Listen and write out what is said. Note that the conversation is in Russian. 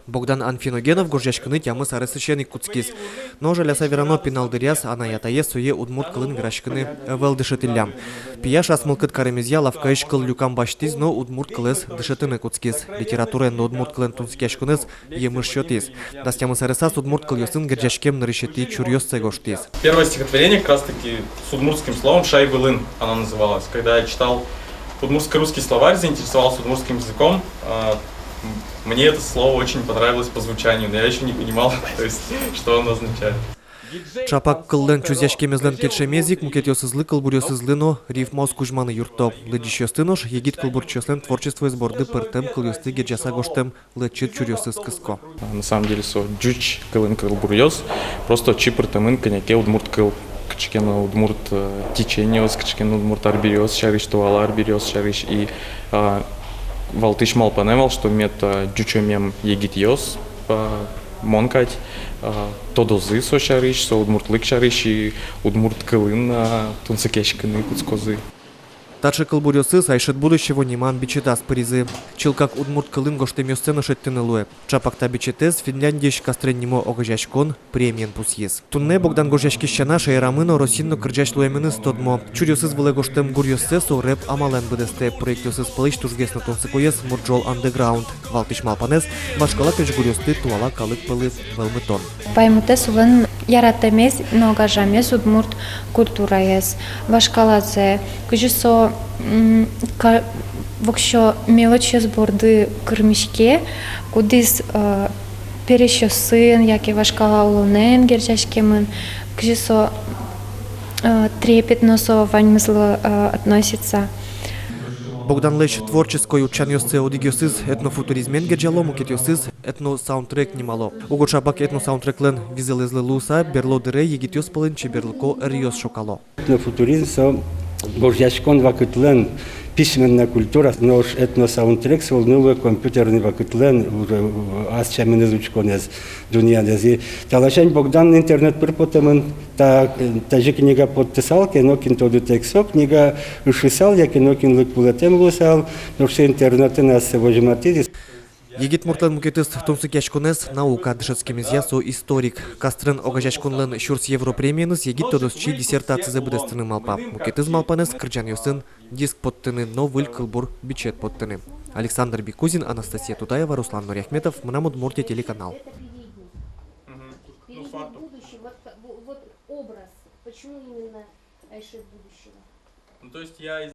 Богдан Анфиногенов горжашкыны тямы сары священник куцкис. Но жаляса верано пеналдыряс, ана ятае суе удмурт кылын грашкыны велдышетиллям. Пияш асмылкыт каремезья лавкаиш кыл люкам баштиз, но удмурт кылыз дышетыны куцкис. Литература но удмурт кылын тунскяшкыныз емыш счетиз. Дас тямы сарысас удмурт кыл ёсын горжашкем нарышети чурьёсце гоштиз. Первое стихотворение как раз таки с удмуртским словом «Шай-былын» оно называлось. Когда я читал удмуртско-русский словарь, заинтересовался удмуртским языком, мне это слово очень понравилось по звучанию, но я еще не понимал, то есть, что оно означает. Чапак кылден чузяшкемезлен кетшемезик, мукетёсызлы кылбурёсызлыно рифмоз кужманы юрто. Лыдищёстынош егит кылбурчёслен творчество изборды пыртем кылёсты геджаса гоштем лычит чурёсыз кыско. На самом деле, со джуч кылын кылбурьёс, просто чипыртемын коньяке удмурт кыл. Кычкена удмурт течениос, кычкена удмурт арбириос, шариш туала арбириос, шариш и валтыш мал панемал, что мет джучомем егит йос монкать, тодозы со шариш, со удмурт лык шариш и удмурт кылын тунцекешканы куцкозы. Тачы кылбурёсыз айшет будущего неман бичетас паризы. Чилкак удмурт кылын гоштемёсцена шеттенелуэ. Чапакта бичетез Финляндияш кастреннимо огажашкон премиен пусьез. Тунне Богдан гожашкищана шайрамыно росинно кырджаш луэмыны стодмо. Чурёсыз выле гоштем гурьёсце со рэп амален бдесте. Проектёсыз пылыш тужгесно тонцекоез мурджол андеграунд. Валтыш малпанез башкала пеш гурьёсты туала калык пылы велмытон. Паймутес улын яратемез, но огажамез удмурт культураез. Башкаладзе кыжысо вообще мелочи сборды кырмишке, кудис перещосын, яки вашкала улунен герчашкемын, кыжысо трепетно со ваньмызло относится. Богдан Лещ творческой учанёсце одигёсыз этнофутуризмен геджало мукетёсыз этно-саундтрек немало. Уго чапак этно-саундтреклен визелезле луса берло дыре егитёс пылын чеберлыко риос шокало. Этнофутуризм со горжашкон вакытлен письменная культура, но этно-саундтрек волнует компьютерный вакытлен аз чамин изучкон из дунья. Талашень Богдан интернет перпотемен та же книга подписал, кино кинтоду тексок, книга ушисал, я кино кинлык булетем лусал, но все интернеты нас вожиматиз. Егит муртлен мукетыз тунсыкяшконез наука дышецкемезья со историк. Кастрен огажашконлен шурс европремиеныз егит тодосчи диссертации бдестыны малпа. Мукетыз малпанез кырджан ёсын диск подтыны, но выль кылбур бичет подтыны. Александр Бекузин, Анастасия Тутаева, Руслан Нуряхметов, Мнамудмуртия, телеканал. Вот образ, почему именно Айшет будущего? Ну, то есть я